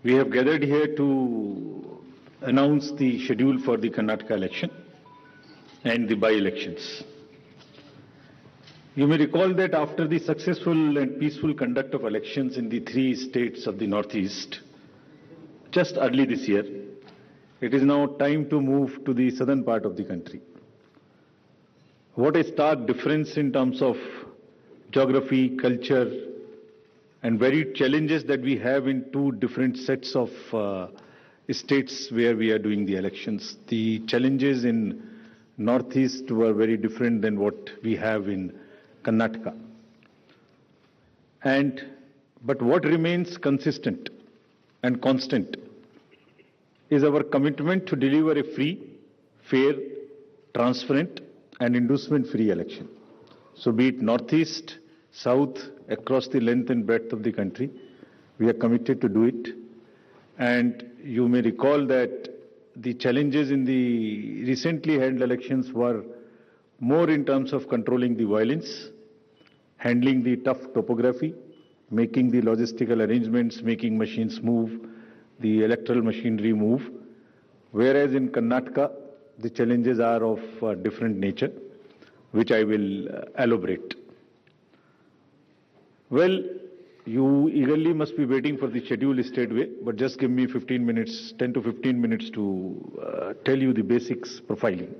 We have gathered here to announce the schedule for the Karnataka election and the by-elections. You may recall that after the successful and peaceful conduct of elections in the three states of the Northeast, just early this year, it is now time to move to the southern part of the country. What a stark difference in terms of geography, culture, and varied challenges that we have in two different sets of states where we are doing the elections. The challenges in Northeast were very different than what we have in Karnataka. But what remains consistent and constant is our commitment to deliver a free, fair, transparent, and inducement-free election. So be it Northeast, South, across the length and breadth of the country, we are committed to do it. And you may recall that the challenges in the recently held elections were more in terms of controlling the violence, handling the tough topography, making the logistical arrangements, making machines move, the electoral machinery move. Whereas in Karnataka, the challenges are of different nature, which I will elaborate. Well, you eagerly must be waiting for the schedule straightway, but just give me 15 minutes, 10 to 15 minutes to tell you the basics profiling.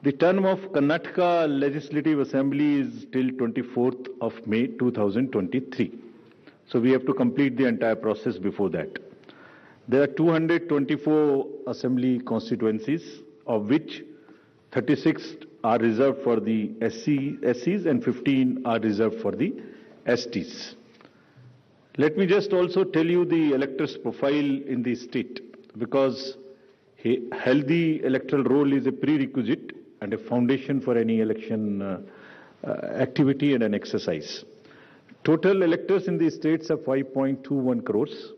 The term of Karnataka Legislative Assembly is till 24th of May 2023. So we have to complete the entire process before that. There are 224 assembly constituencies, of which 36 are reserved for the SCs and 15 are reserved for the STs. Let me just also tell you the electors' profile in the state, because a healthy electoral roll is a prerequisite and a foundation for any election activity and an exercise. Total electors in the states are 5.21 crores,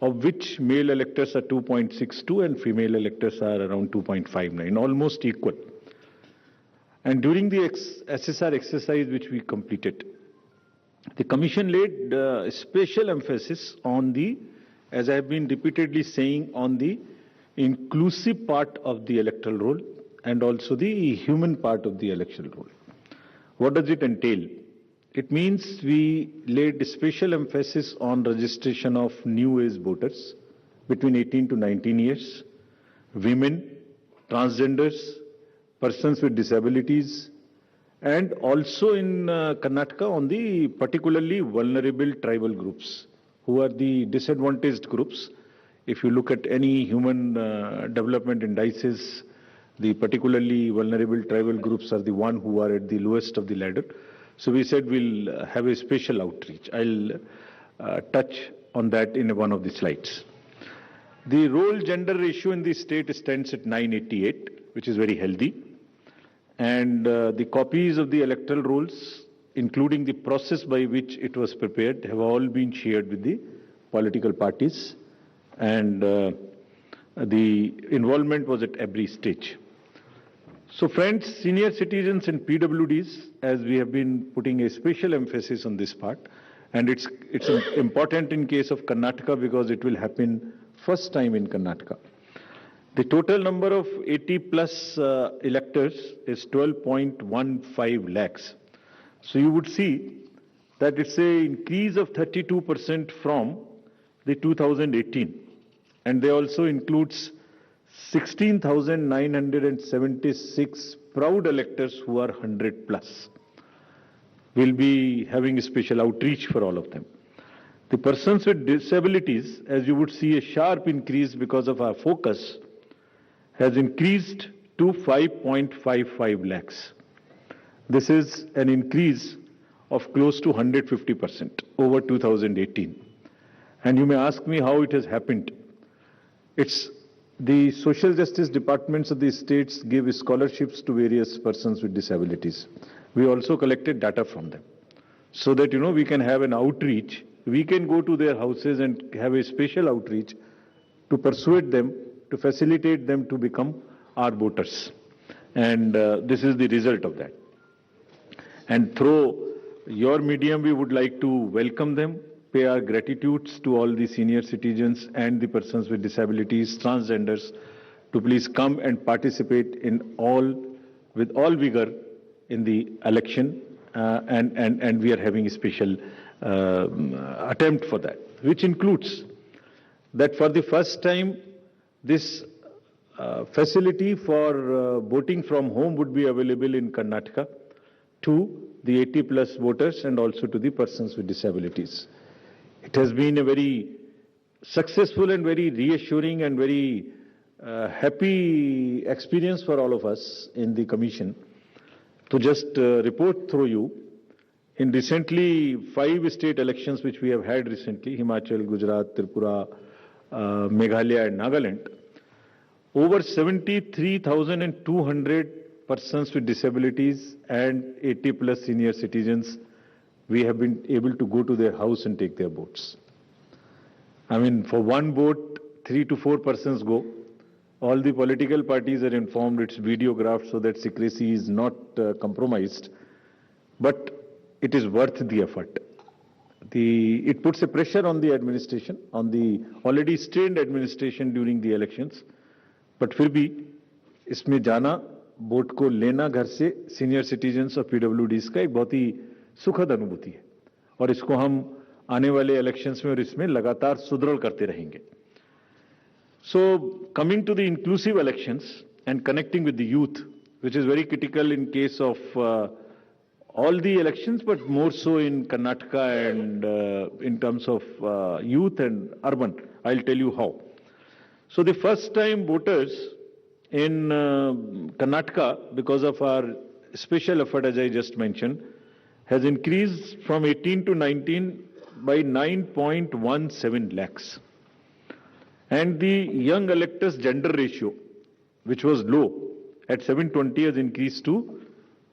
of which male electors are 2.62 and female electors are around 2.59, almost equal. And during the SSR exercise which we completed, the Commission laid special emphasis on the, as I have been repeatedly saying, on the inclusive part of the electoral roll and also the human part of the electoral roll. What does it entail? It means we laid special emphasis on registration of new age voters between 18 to 19 years, women, transgenders, persons with disabilities, and also in Karnataka on the particularly vulnerable tribal groups, who are the disadvantaged groups. If you look at any human development indices, the particularly vulnerable tribal groups are the one who are at the lowest of the ladder. So we said we'll have a special outreach. I'll touch on that in one of the slides. The role gender ratio in the state stands at 988, which is very healthy. And the copies of the electoral rolls, including the process by which it was prepared, have all been shared with the political parties. And the involvement was at every stage. So friends, senior citizens and PWDs, as we have been putting a special emphasis on this part, and it's important in case of Karnataka because it will happen first time in Karnataka. The total number of 80 plus electors is 12.15 lakhs. So you would see that it's an increase of 32% from the 2018. And they also includes 16,976 proud electors who are 100 plus. We'll be having a special outreach for all of them. The persons with disabilities, as you would see a sharp increase because of our focus, has increased to 5.55 lakhs. This is an increase of close to 150% over 2018. And you may ask me how it has happened. It's the social justice departments of the states give scholarships to various persons with disabilities. We also collected data from them so that, we can have an outreach. We can go to their houses and have a special outreach to persuade them, to facilitate them to become our voters. And this is the result of that. And through your medium, we would like to welcome them pay our gratitudes to all the senior citizens and the persons with disabilities, transgenders, to please come and participate with all vigor in the election, and we are having a special attempt for that, which includes that for the first time, this facility for voting from home would be available in Karnataka to the 80 plus voters and also to the persons with disabilities. It has been a very successful and very reassuring and very happy experience for all of us in the Commission to just report through you. In recently 5 state elections which we have had recently, Himachal, Gujarat, Tripura, Meghalaya and Nagaland, over 73,200 persons with disabilities and 80 plus senior citizens, we have been able to go to their house and take their votes. I mean, for one vote, 3 to 4 persons go. All the political parties are informed, it's videographed so that secrecy is not compromised. But it is worth the effort. It puts a pressure on the administration, on the already strained administration during the elections. But फिर भी इसमें जाना, vote को लेना घर से senior citizens और पीडब्ल्यूडीज का एक बहुत ही सुखद अनुभूति है और इसको हम आने वाले इलेक्शंस में और इसमें लगातार सुदृढ़ करते रहेंगे. So coming to the inclusive elections and connecting with the youth, which is very critical in case of all the elections, but more so in Karnataka and in terms of youth and urban. I'll tell you how. So the first time voters in Karnataka, because of our special effort as I just mentioned, has increased from 18 to 19 by 9.17 lakhs. And the young electors gender ratio, which was low at 720, has increased to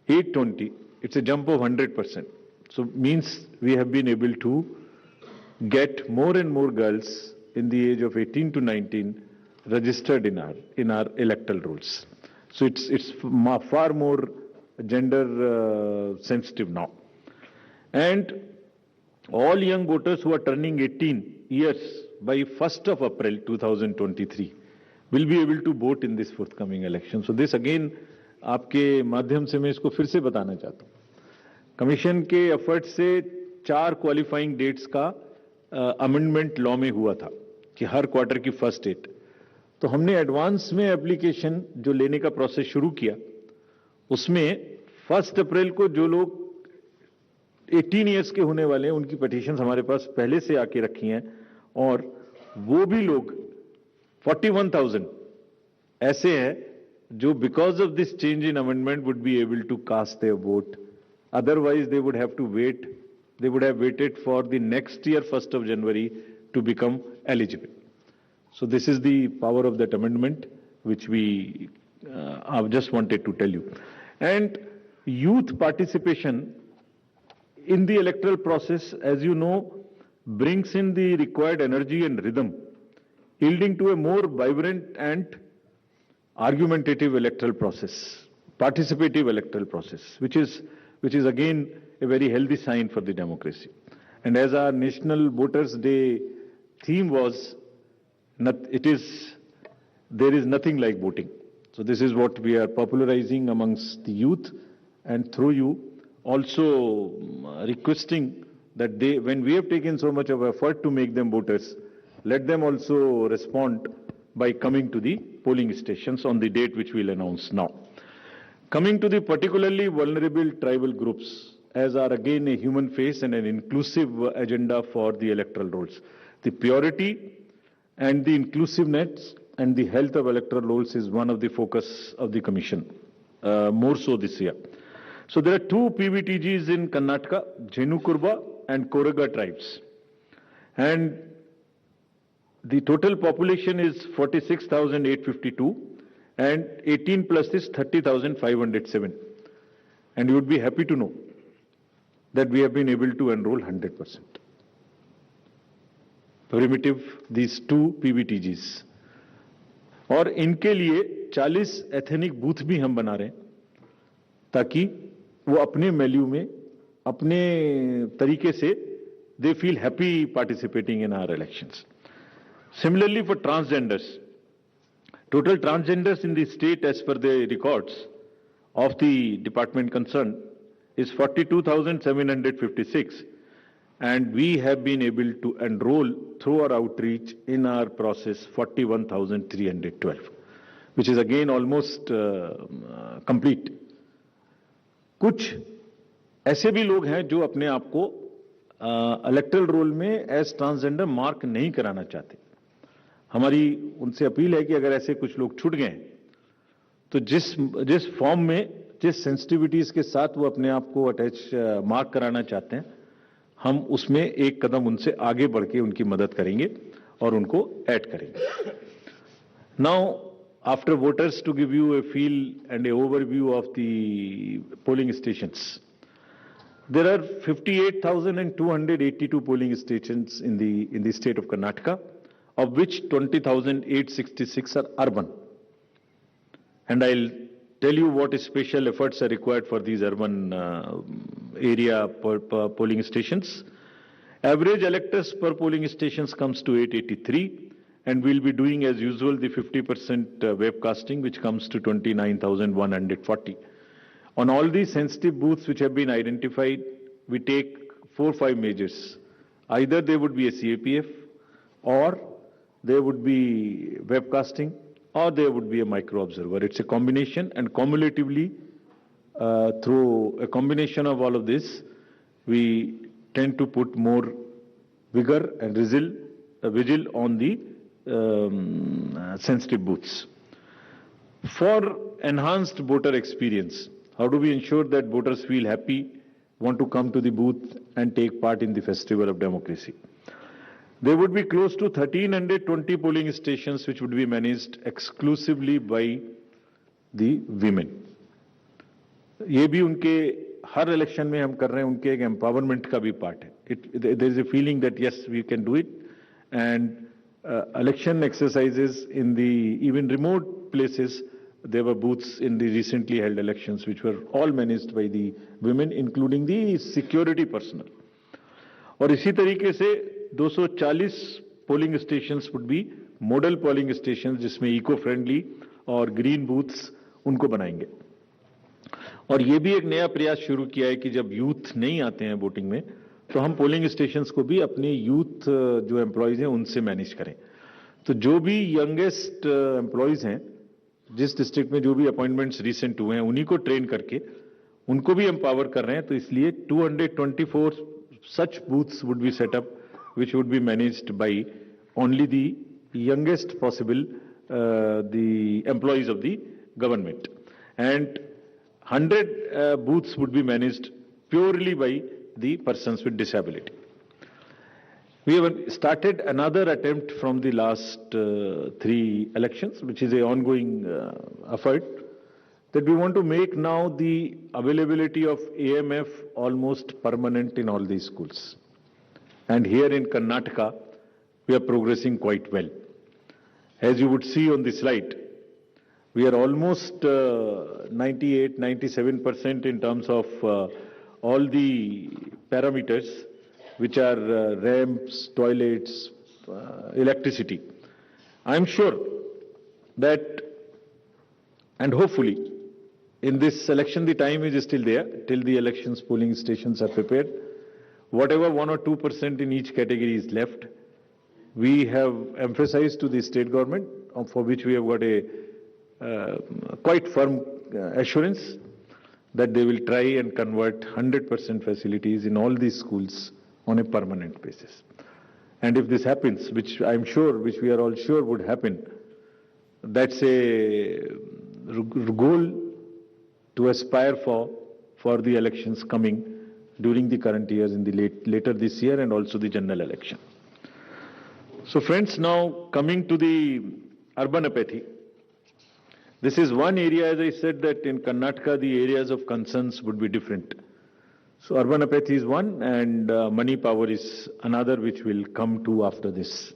820. It's a jump of 100%. So means we have been able to get more and more girls in the age of 18 to 19 registered in our electoral rolls. So it's far more gender sensitive now. And all young voters who are turning 18 years by 1st of April 2023 will be able to vote in this forthcoming election. So this again, आपके माध्यम से मैं इसको फिर से बताना चाहता हूँ. कमीशन के एफर्ट से 4 क्वालिफाइंग डेट्स का अमेंडमेंट लॉ में हुआ था कि हर क्वार्टर की फर्स्ट डेट. तो हमने एडवांस में एप्लीकेशन जो लेने का प्रोसेस शुरू किया, उसमें 1 अप्रैल को जो लोग 18 इयर्स के होने वाले हैं उनकी पिटीशंस हमारे पास पहले से आके रखी हैं और वो भी लोग 41,000 ऐसे हैं जो because of this change in amendment would be able to cast their vote. Otherwise they would have to wait, they would have waited for the next year 1st of January to become eligible. So this is the power of that amendment which we I've just wanted to tell you. And youth participation in the electoral process, as you know, brings in the required energy and rhythm, yielding to a more vibrant and argumentative electoral process, participative electoral process, which is again a very healthy sign for the democracy. And as our National Voters Day theme was, there is nothing like voting. So this is what we are popularizing amongst the youth, and through you also requesting that when we have taken so much of effort to make them voters, let them also respond by coming to the polling stations on the date which we'll announce now. Coming to the particularly vulnerable tribal groups, as are again a human face and an inclusive agenda for the electoral rolls. The purity and the inclusiveness and the health of electoral rolls is one of the focus of the Commission, more so this year. So there are 2 PVTGs in Karnataka, Jhenukurba and Koraga tribes. And the total population is 46,852 and 18 plus is 30,507. And you would be happy to know that we have been able to enroll 100%. Primitive, these 2 PVTGs. और इनके लिए 40 ethnic booth भी हम बना रहे हैं ताकि वो अपने वैल्यू में अपने तरीके से they feel happy participating in our elections. Similarly, for transgenders, total transgenders in the state as per the records of the department concerned is 42,756, and we have been able to enroll through our outreach in our process 41,312, which is again almost complete. कुछ ऐसे भी लोग हैं जो अपने आप को electoral roll में एज ट्रांसजेंडर मार्क नहीं कराना चाहते. हमारी उनसे अपील है कि अगर ऐसे कुछ लोग छूट गए तो जिस फॉर्म में जिस सेंसिटिविटीज के साथ वो अपने आप को अटैच मार्क कराना चाहते हैं, हम उसमें एक कदम उनसे आगे बढ़ के उनकी मदद करेंगे और उनको ऐड करेंगे. Now after voters to give you a feel and a overview of the polling stations, there are 58,282 polling stations in the state of Karnataka, of which 20,866 are urban. And I'll tell you what special efforts are required for these urban area polling stations. Average electors per polling stations comes to 883, and we'll be doing as usual the 50% webcasting, which comes to 29,140. On all these sensitive booths which have been identified, we take 4-5 measures. Either there would be a CAPF, or there would be webcasting, or there would be a micro observer. It's a combination, and cumulatively, through a combination of all of this, we tend to put more vigor and vigil on the sensitive booths. For enhanced voter experience, how do we ensure that voters feel happy, want to come to the booth and take part in the festival of democracy? There would be close to 1,320 polling stations which would be managed exclusively by the women. ये भी उनके हर election में हम कर रहे हैं, उनके एक एम्पावरमेंट का भी पार्ट है. There is a feeling that yes, we can do it, and election exercises in the even remote places. There were booths in the recently held elections which were all managed by the women, including the security personnel. और इसी तरीके से 240 polling stations would be model polling stations, जिसमें eco friendly और green booths उनको बनाएंगे. और ये भी एक नया प्रयास शुरू किया है कि जब यूथ नहीं आते हैं वोटिंग में, तो हम पोलिंग स्टेशंस को भी अपने यूथ जो एम्प्लॉयज हैं उनसे मैनेज करें. तो जो भी यंगेस्ट एम्प्लॉयज हैं, जिस डिस्ट्रिक्ट में जो भी अपॉइंटमेंट्स रिसेंट हुए हैं, उन्हीं को ट्रेन करके उनको भी एम्पावर कर रहे हैं. तो इसलिए 224 such booths would be set up, which would be managed by only the youngest possible the employees of the government, and 100 booths would be managed purely by the persons with disability. We have started another attempt from the last 3 elections, which is an ongoing effort, that we want to make now the availability of AMF almost permanent in all these schools. And here in Karnataka, we are progressing quite well. As you would see on the slide, we are almost 98-97% in terms of all the parameters, which are ramps, toilets, electricity. I am sure that, and hopefully, in this election, the time is still there till the elections polling stations are prepared. Whatever 1 or 2% in each category is left, we have emphasized to the state government, for which we have got a quite firm assurance that they will try and convert 100% facilities in all these schools on a permanent basis. And if this happens, which I am sure, which we are all sure would happen, that's a goal to aspire for the elections coming during the current years, in the later this year, and also the general election. So friends, now coming to the urban apathy. This is one area, as I said, that in Karnataka the areas of concerns would be different. So urban apathy is one, and money power is another, which will come to after this.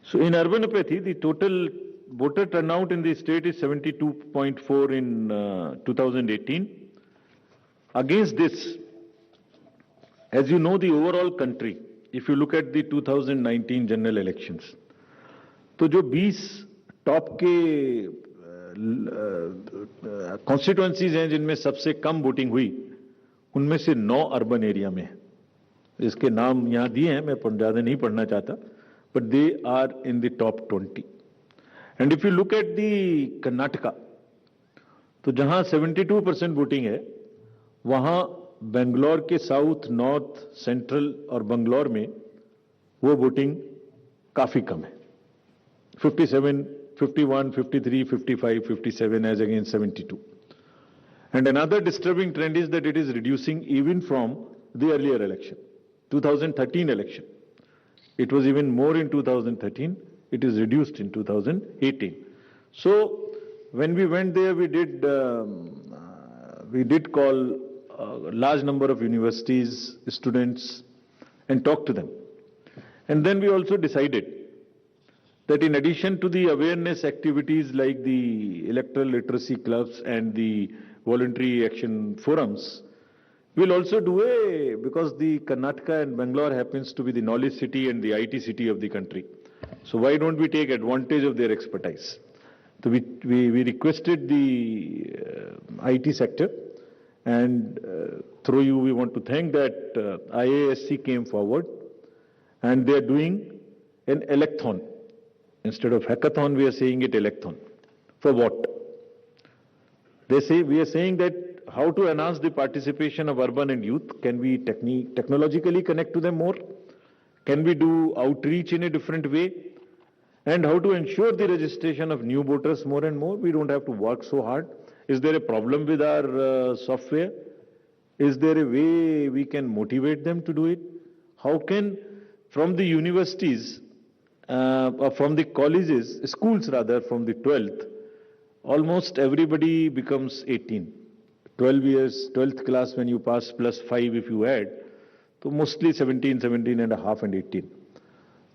So in urban apathy, the total voter turnout in the state is 72.4 in 2018. Against this, As you know, the overall country, if you look at the 2019 general elections, तो जो 20 top के constituencies हैं जिनमें सबसे कम voting हुई, उनमें से 9 urban area में है. इसके नाम यहां दिए हैं, मैं ज्यादा नहीं पढ़ना चाहता, but they are in the top 20. And if you look at the Karnataka, तो जहां 72% वोटिंग है, वहां बेंगलोर के साउथ, नॉर्थ, सेंट्रल और बंगलौर में वो वोटिंग काफी कम है. 57, 51, 53, 55, 57 as against 72. And another disturbing trend is that it is reducing even from the earlier election, 2013 election. It was even more in 2013. It is reduced in 2018. So when we went there, we did call a large number of universities, students, and talk to them. And then we also decided that in addition to the awareness activities like the electoral literacy clubs and the voluntary action forums, we'll also do because the Karnataka and Bangalore happens to be the knowledge city and the IT city of the country. So why don't we take advantage of their expertise? So we requested the IT sector, and through you we want to thank that IASC came forward, and they are doing an electhon. Instead of hackathon, we are saying it electhon. For what? They say, we are saying that how to enhance the participation of urban and youth. Can we technologically connect to them more? Can we do outreach in a different way? And how to ensure the registration of new voters more and more? We don't have to work so hard. Is there a problem with our software? Is there a way we can motivate them to do it? How can, from the universities, or from the colleges, schools rather, from the 12th, almost everybody becomes 18. 12 years, 12th class when you pass plus 5 if you add, so mostly 17, 17 and a half and 18.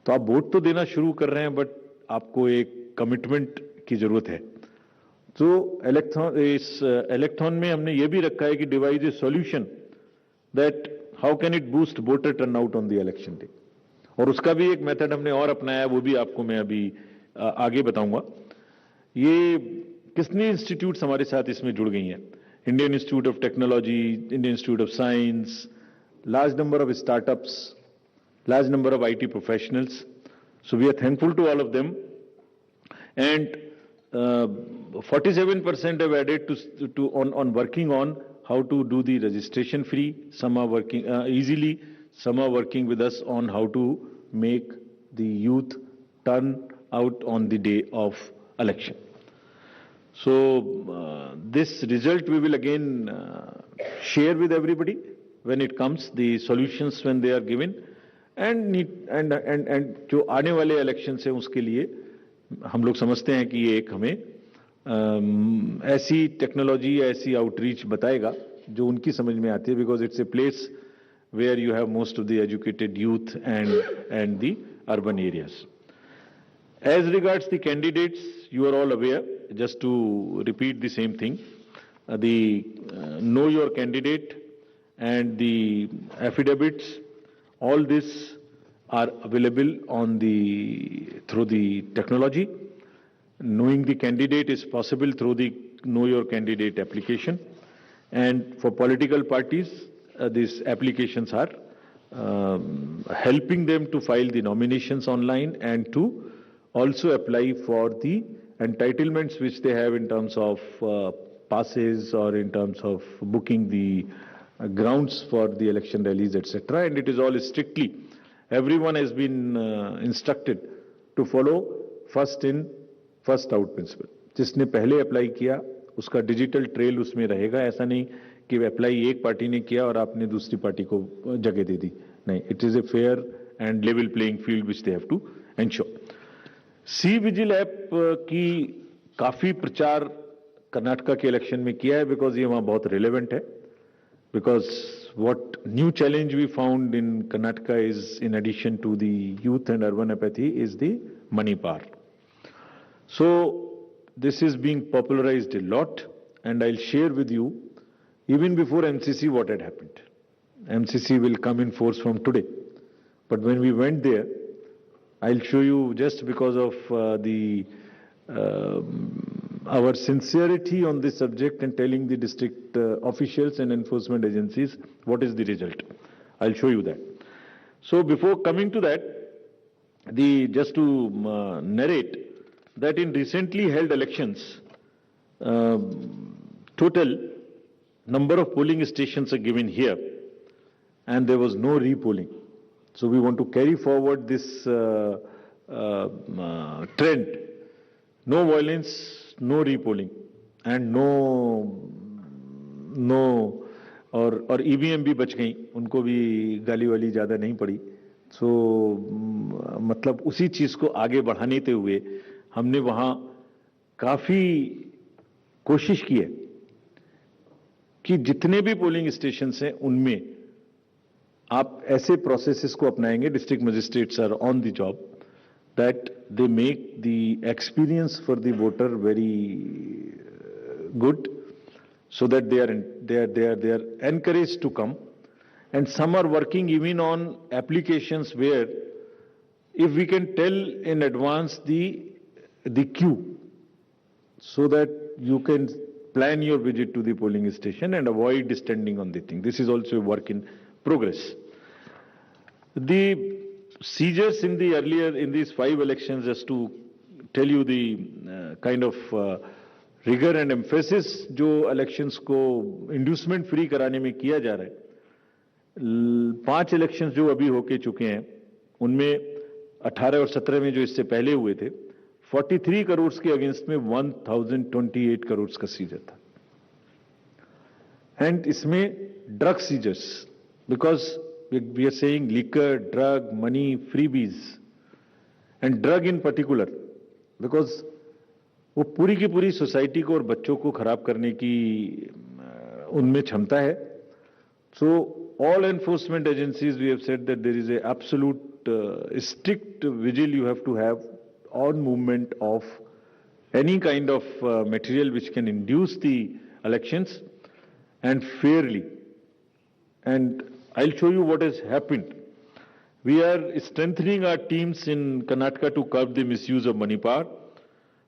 तो आप vote तो देना शुरू कर रहे हैं, but आपको एक कमिटमेंट की जरूरत है. तो इस इलेक्थॉन में हमने ये भी रखा है कि device A solution that how can it boost voter turnout on the election day. और उसका भी एक मेथड हमने और अपनाया, वो भी आपको मैं अभी आगे बताऊंगा. ये कितनी इंस्टीट्यूट्स हमारे साथ इसमें जुड़ गई हैं. Indian institute of technology, Indian institute of science, large number of startups, large number of IT professionals. So we are thankful to all of them. And 47% have added on working on how to do the registration free. Some are working easily. Some are working with us on how to make the youth turn out on the day of election. So this result we will again share with everybody when it comes, the solutions when they are given, and जो आने वाले election से उसके लिए हम लोग समझते हैं कि ये एक हमें ऐसी टेक्नोलॉजी या ऐसी आउटरीच बताएगा जो उनकी समझ में आती है, because it's a place where you have most of the educated youth and the urban areas. As regards the candidates, you are all aware, just to repeat the same thing, the know your candidate and the affidavits, all this are available through the technology. Knowing the candidate is possible through the Know Your Candidate application. And for political parties, these applications are helping them to file the nominations online and to also apply for the entitlements which they have in terms of passes or in terms of booking the grounds for the election rallies, etc. And it is all strictly, everyone has been instructed to follow first in, first out principle. जिसने पहले apply किया उसका digital trail उसमें रहेगा. ऐसा नहीं कि apply एक पार्टी ने किया और आपने दूसरी पार्टी को जगह दे दी. नहीं, it is a fair and level playing field which they have to ensure. CVIGIL app की काफी प्रचार कर्नाटका के इलेक्शन में किया है, बिकॉज ये वहां बहुत रिलेवेंट है. Because what new challenge we found in Karnataka is, in addition to the youth and urban apathy, is the money power. So this is being popularized a lot, and I'll share with you even before MCC what had happened. MCC will come in force from today. But when we went there, I'll show you, just because of our sincerity on this subject and telling the district officials and enforcement agencies what is the result. I'll show you that. So before coming to that, just to narrate that in recently held elections, total number of polling stations are given here, and there was no repolling. So we want to carry forward this trend. No violence, no repolling, and no और EVM भी बच गई, उनको भी गाली वाली ज़्यादा नहीं पड़ी. सो मतलब उसी चीज़ को आगे बढ़ाने हुए हमने वहाँ काफ़ी कोशिश की है कि जितने भी पोलिंग स्टेशंस हैं उनमें आप ऐसे प्रोसेसेस को अपनाएंगे. District magistrates are on the job, that they make the experience for the voter very good, so that they are encouraged to come. And some are working even on applications where if we can tell in advance the queue, so that you can plan your visit to the polling station and avoid standing on the thing. This is also a work in progress. The seizures in these 5 elections, just to tell you the kind of rigor and emphasis जो elections को inducement free कराने में किया जा रहा है. 5 elections जो अभी होके चुके हैं, उनमें 18 और 17 में जो इससे पहले हुए थे, 43 करोड़ के अगेंस्ट में 1028 करोड़ का सीजर था. एंड इसमें drug seizures, because we are saying liquor, drug, money, freebies, and drug in particular, because वो पूरी की पूरी सोसाइटी को और बच्चों को खराब करने की उनमें क्षमता है. So all enforcement agencies, we have said that there is a absolute strict vigil you have to have on movement of any kind of material which can induce the elections, and fairly. And I'll show you what has happened. We are strengthening our teams in Karnataka to curb the misuse of money power.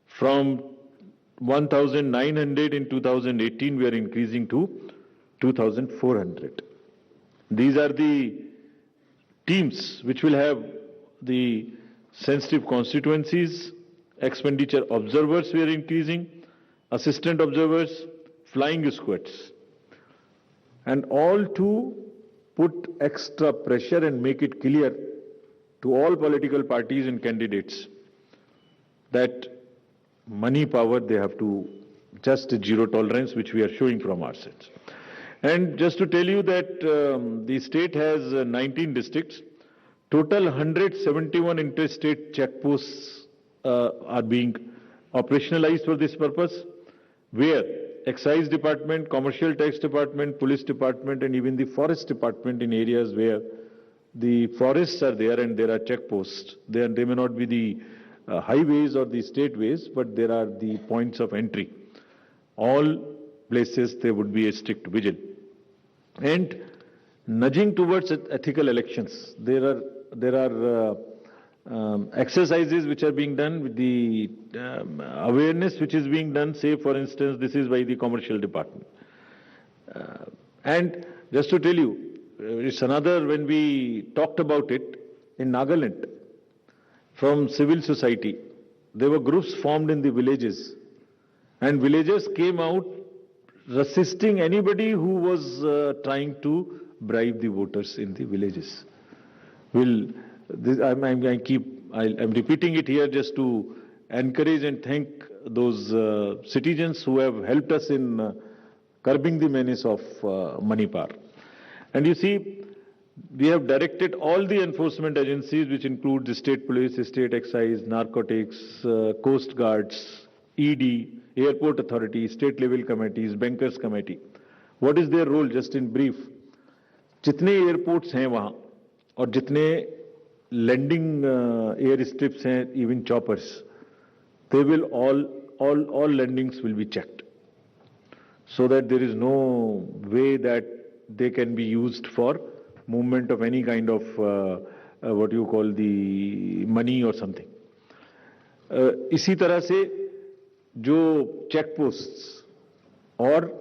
From 1,900 in 2018, we are increasing to 2,400. These are the teams which will have the sensitive constituencies, expenditure observers we are increasing, assistant observers, flying squads, and all to put extra pressure and make it clear to all political parties and candidates that money power, they have to just zero tolerance, which we are showing from our sides. And just to tell you that the state has 19 districts. Total 171 interstate checkposts are being operationalized for this purpose, where Excise Department, Commercial Tax Department, Police Department, and even the Forest Department in areas where the forests are there and there are checkposts. They may not be the highways or the state ways, but there are the points of entry. All places there would be a strict vigil. And nudging towards ethical elections, there are exercises which are being done with the awareness which is being done. Say, for instance, this is by the Commercial Department. And just to tell you, it's another, when we talked about it in Nagaland, from civil society, there were groups formed in the villages, and villagers came out resisting anybody who was trying to bribe the voters in the villages. I'm repeating it here just to encourage and thank those citizens who have helped us in curbing the menace of money power. And you see, we have directed all the enforcement agencies, which include the state police, state excise, narcotics, coast guards, ED, airport authority, state level committees, bankers committee. What is their role, just in brief? जितने airports हैं वहाँ और जितने landing air strips हैं, even choppers, they will all landings will be checked, so that there is no way that they can be used for movement of any kind of what you call the money or something. इसी तरह से जो check posts or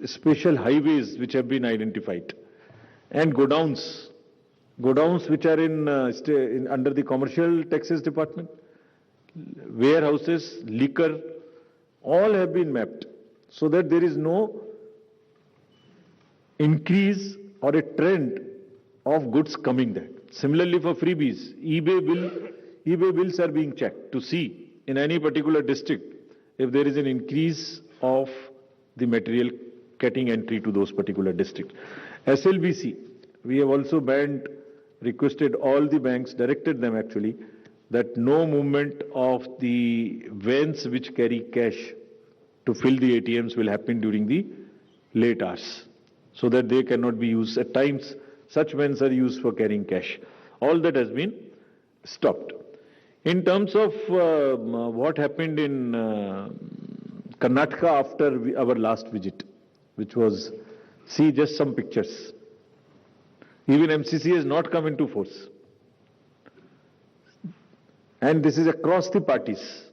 special highways which have been identified and godowns which are in under the commercial taxes department, warehouses, liquor, all have been mapped so that there is no increase or a trend of goods coming there. Similarly for freebies, eBay bills are being checked to see in any particular district if there is an increase of the material getting entry to those particular districts. SLBC, we have also requested all the banks, directed them actually, that no movement of the vans which carry cash to fill the ATMs will happen during the late hours, so that they cannot be used. At times, such vans are used for carrying cash. All that has been stopped. In terms of what happened in Karnataka after our last visit, which was, see just some pictures. Even MCC has not come into force. And this is across the parties.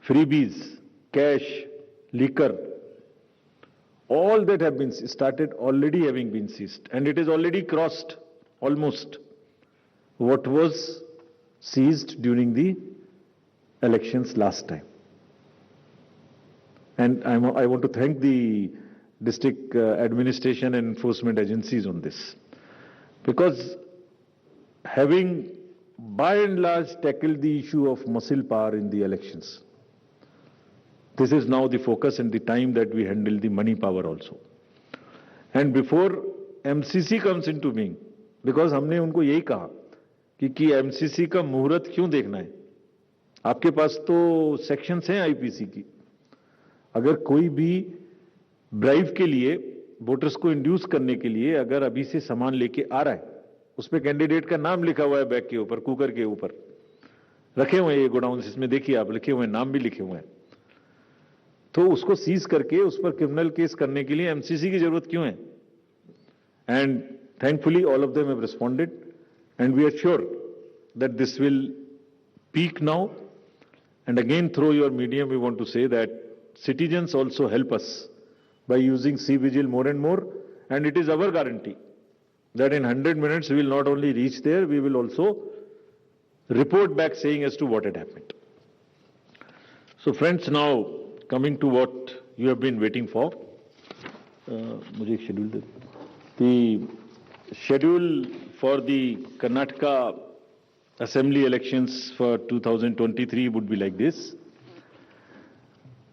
Freebies, cash, liquor, all that have been started already having been seized. And it is already crossed almost what was seized during the elections last time. And I want to thank the district administration and enforcement agencies on this. Because having by and large tackled the issue of muscle power in the elections, this is now the focus and the time that we handle the money power also. And before MCC comes into being, because हमने उनको यही कहा कि MCC का मुहूर्त क्यों देखना है? आपके पास तो सेक्शंस हैं आईपीसी की. अगर कोई भी ब्राइब के लिए, वोटर्स को इंड्यूस करने के लिए अगर अभी से सामान लेके आ रहा है, उस पे कैंडिडेट का नाम लिखा हुआ है बैग के ऊपर, कुकर के ऊपर रखे हुए हैं ये गोडाउन्स, इसमें देखिए आप लिखे हुए हैं, नाम भी लिखे हुए हैं, तो उसको सीज करके उस पर क्रिमिनल केस करने के लिए एमसीसी की जरूरत क्यों है? And thankfully all of them have responded and we are sure that this will peak now. And again through your medium we want to say that citizens also help us by using C-Vigil more and more, and it is our guarantee that in 100 minutes we will not only reach there, we will also report back saying as to what had happened. So friends, now coming to what you have been waiting for. The schedule for the Karnataka Assembly elections for 2023 would be like this.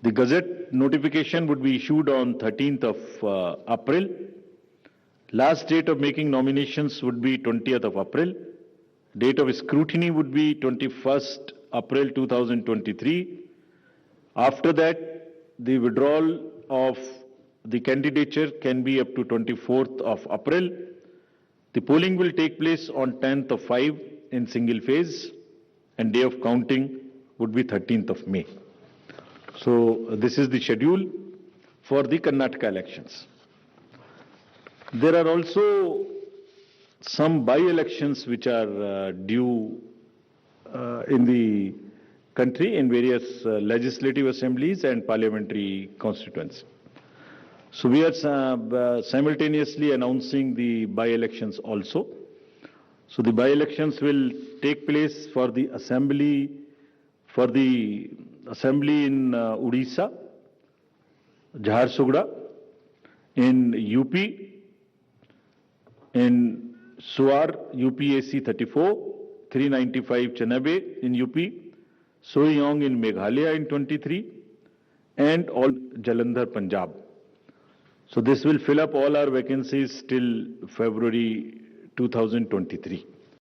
The Gazette notification would be issued on 13th of April. Last date of making nominations would be 20th of April. Date of scrutiny would be 21st April 2023. After that, the withdrawal of the candidature can be up to 24th of April. The polling will take place on 10th of 5 in single phase, and day of counting would be 13th of May. So this is the schedule for the Karnataka elections. There are also some by-elections which are due in the country in various legislative assemblies and parliamentary constituencies. So we are simultaneously announcing the by-elections also. So the by-elections will take place for the assembly in Odisha, Jharsuguda, in UP, in Suar, UPAC 34, 395 Chanabe in UP, Soyong in Meghalaya in 23, and all Jalandhar, Punjab. So this will fill up all our vacancies till February 2023.